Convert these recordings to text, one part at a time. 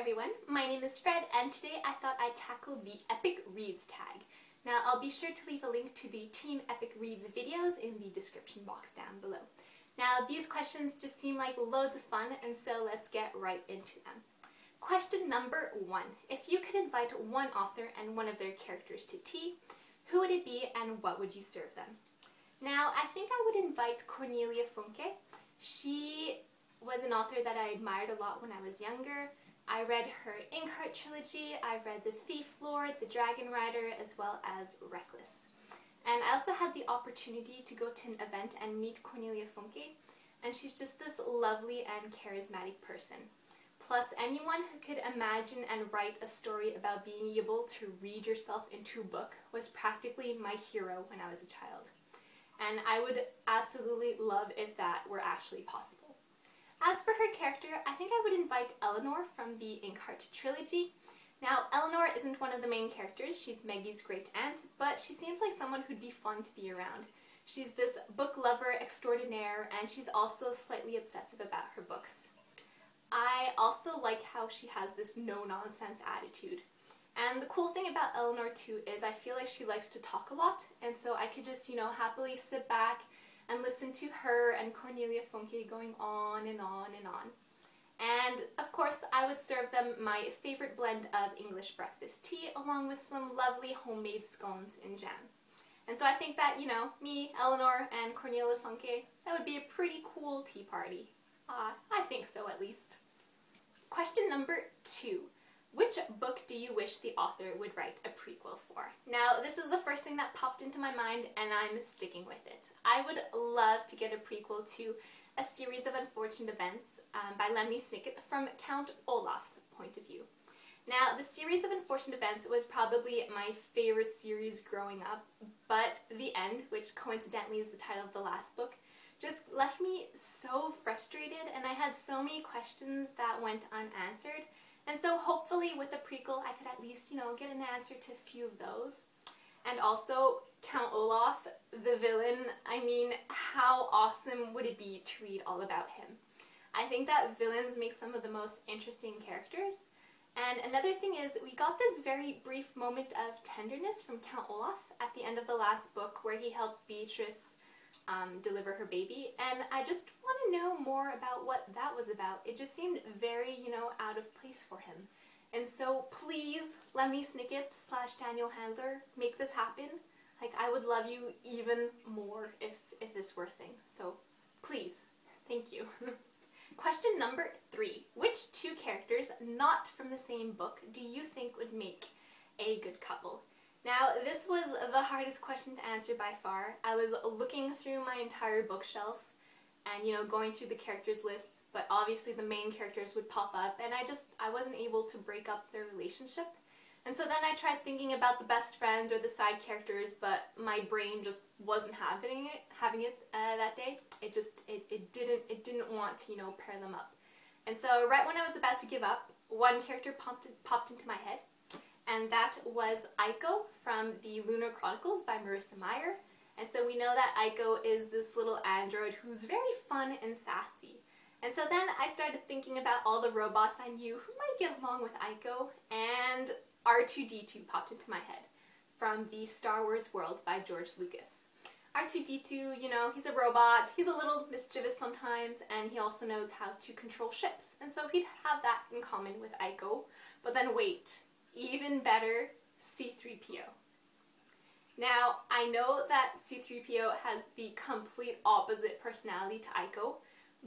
everyone, my name is Fred and today I thought I'd tackle the Epic Reads tag. Now I'll be sure to leave a link to the Team Epic Reads videos in the description box down below. Now these questions just seem like loads of fun and so let's get right into them. Question number 1. If you could invite one author and one of their characters to tea, who would it be and what would you serve them? Now I think I would invite Cornelia Funke. She was an author that I admired a lot when I was younger. I read her Inkheart trilogy, I read The Thief Lord, The Dragon Rider, as well as Reckless. And I also had the opportunity to go to an event and meet Cornelia Funke, and she's just this lovely and charismatic person. Plus, anyone who could imagine and write a story about being able to read yourself into a book was practically my hero when I was a child. And I would absolutely love if that were actually possible. As for her character, I think I would invite Eleanor from the Inkheart trilogy. Now, Eleanor isn't one of the main characters, she's Maggie's great aunt, but she seems like someone who'd be fun to be around. She's this book lover extraordinaire, and she's also slightly obsessive about her books. I also like how she has this no-nonsense attitude. And the cool thing about Eleanor too is I feel like she likes to talk a lot, and so I could just, happily sit back and listen to her and Cornelia Funke going on and on and on. And of course I would serve them my favorite blend of English breakfast tea along with some lovely homemade scones and jam. And so I think that, me, Eleanor, and Cornelia Funke, that would be a pretty cool tea party. I think so at least. Question number 2. Which book do you wish the author would write a prequel for? Now, this is the first thing that popped into my mind and I'm sticking with it. I would love to get a prequel to A Series of Unfortunate Events by Lemony Snicket from Count Olaf's point of view. Now, The Series of Unfortunate Events was probably my favorite series growing up, but the end, which coincidentally is the title of the last book, just left me so frustrated and I had so many questions that went unanswered. And so hopefully with a prequel I could at least, get an answer to a few of those. And also, Count Olaf, the villain, I mean, how awesome would it be to read all about him? I think that villains make some of the most interesting characters. And another thing is, we got this very brief moment of tenderness from Count Olaf at the end of the last book where he helped Beatrice deliver her baby, and I just want to know more about what that was about. It just seemed very, out of place for him. And so please, Lemony Snicket / Daniel Handler, make this happen. Like, I would love you even more if this were a thing. So please, thank you. Question number 3. Which 2 characters not from the same book do you think would make a good couple? Now, this was the hardest question to answer by far. I was looking through my entire bookshelf and, going through the characters lists, but obviously the main characters would pop up and I wasn't able to break up their relationship. And so then I tried thinking about the best friends or the side characters, but my brain just wasn't having it that day. It didn't want to, pair them up. And so right when I was about to give up, one character popped into my head. And that was Aiko from the Lunar Chronicles by Marissa Meyer. And so we know that Aiko is this little android who's very fun and sassy. And so then I started thinking about all the robots I knew who might get along with Aiko, and R2-D2 popped into my head from the Star Wars world by George Lucas. R2-D2, he's a robot, he's a little mischievous sometimes, and he also knows how to control ships. And so he'd have that in common with Aiko. But then wait. Even better, C-3PO. Now, I know that C-3PO has the complete opposite personality to Aiko,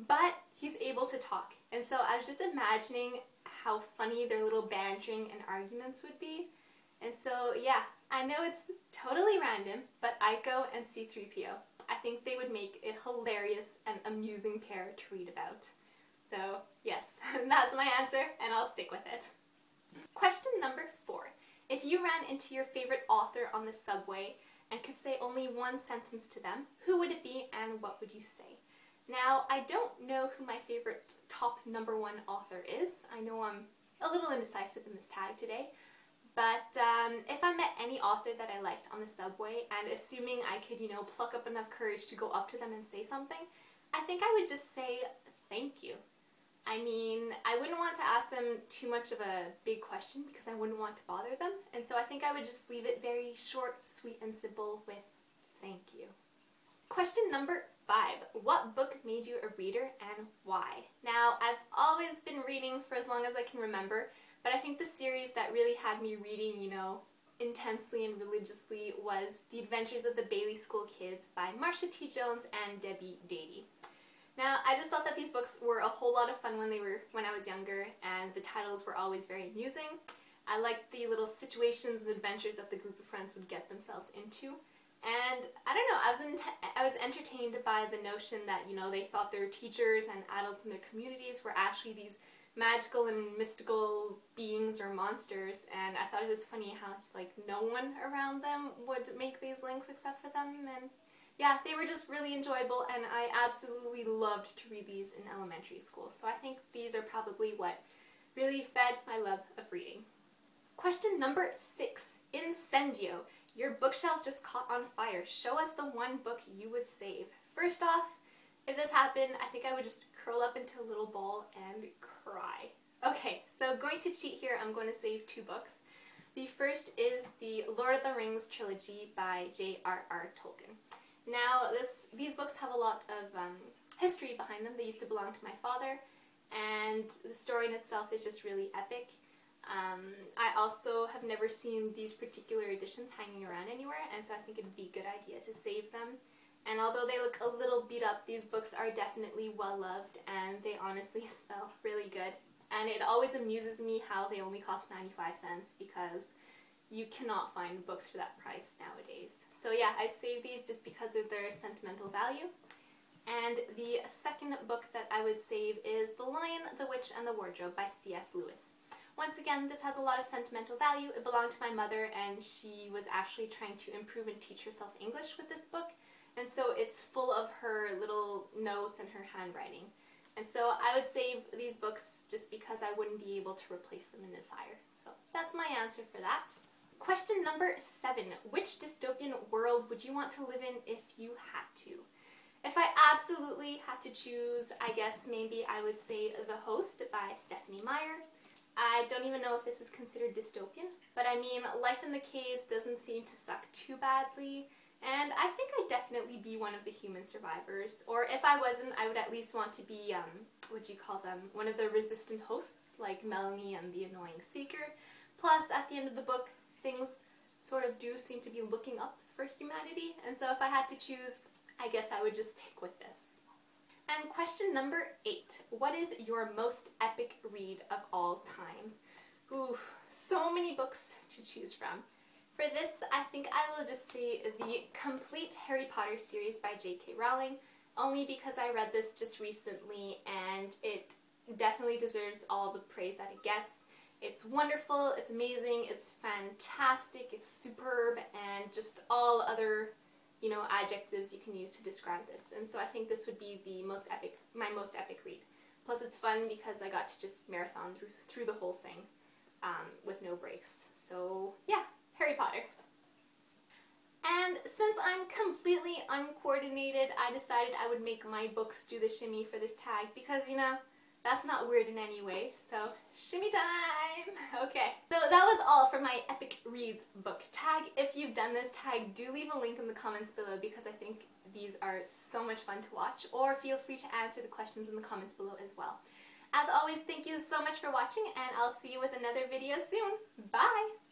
but he's able to talk. And so I was just imagining how funny their little bantering and arguments would be. And so, yeah, I know it's totally random, but Aiko and C-3PO, I think they would make a hilarious and amusing pair to read about. So, yes, that's my answer, and I'll stick with it. Question number 4. If you ran into your favorite author on the subway and could say only one sentence to them, who would it be and what would you say? Now, I don't know who my favorite top #1 author is. I know I'm a little indecisive in this tag today, but if I met any author that I liked on the subway and assuming I could, pluck up enough courage to go up to them and say something, I think I would just say thank you. I mean, I wouldn't want to ask them too much of a big question because I wouldn't want to bother them, and so I think I would just leave it very short, sweet, and simple with thank you. Question number 5. What book made you a reader and why? Now, I've always been reading for as long as I can remember, but I think the series that really had me reading, you know, intensely and religiously was The Adventures of the Bailey School Kids by Marsha T. Jones and Debbie Dady. Now, I just thought that these books were a whole lot of fun when I was younger, and the titles were always very amusing. I liked the little situations and adventures that the group of friends would get themselves into. And I don't know, I was entertained by the notion that, you know, they thought their teachers and adults in their communities were actually these magical and mystical beings or monsters, and I thought it was funny how, like, no one around them would make these links except for them, and yeah, they were just really enjoyable, and I absolutely loved to read these in elementary school, so I think these are probably what really fed my love of reading. Question number 6. Incendio. Your bookshelf just caught on fire. Show us the one book you would save. First off, if this happened, I think I would just curl up into a little ball and cry. Okay, so going to cheat here, I'm going to save 2 books. The first is the Lord of the Rings trilogy by J.R.R. Tolkien. Now, these books have a lot of history behind them. They used to belong to my father, and the story in itself is just really epic. I also have never seen these particular editions hanging around anywhere, and so I think it would be a good idea to save them. And although they look a little beat up, these books are definitely well loved, and they honestly smell really good. And it always amuses me how they only cost 95 cents because you cannot find books for that price nowadays. So yeah, I'd save these just because of their sentimental value. And the second book that I would save is The Lion, the Witch, and the Wardrobe by C.S. Lewis. Once again, this has a lot of sentimental value. It belonged to my mother, and she was actually trying to improve and teach herself English with this book. And so it's full of her little notes and her handwriting. And so I would save these books just because I wouldn't be able to replace them in a fire. So that's my answer for that. Question number 7. Which dystopian world would you want to live in if you had to? If I absolutely had to choose, I guess maybe I would say The Host by Stephanie Meyer. I don't even know if this is considered dystopian, but I mean, life in the caves doesn't seem to suck too badly, and I think I'd definitely be one of the human survivors. Or if I wasn't, I would at least want to be, one of the resistant hosts, like Melanie and the Annoying Seeker. Plus, at the end of the book, things sort of do seem to be looking up for humanity, and so if I had to choose, I guess I would just stick with this. And question number 8. What is your most epic read of all time? Ooh, so many books to choose from. For this, I think I will just say the complete Harry Potter series by J.K. Rowling, only because I read this just recently and it definitely deserves all the praise that it gets. It's wonderful, it's amazing, it's fantastic, it's superb, and just all other, you know, adjectives you can use to describe this. And so I think this would be my most epic read. Plus it's fun because I got to just marathon through the whole thing with no breaks. So yeah, Harry Potter. And since I'm completely uncoordinated, I decided I would make my books do the shimmy for this tag because, you know, that's not weird in any way, so shimmy time! Okay, so that was all for my Epic Reads book tag. If you've done this tag, do leave a link in the comments below because I think these are so much fun to watch, or feel free to answer the questions in the comments below as well. As always, thank you so much for watching, and I'll see you with another video soon. Bye!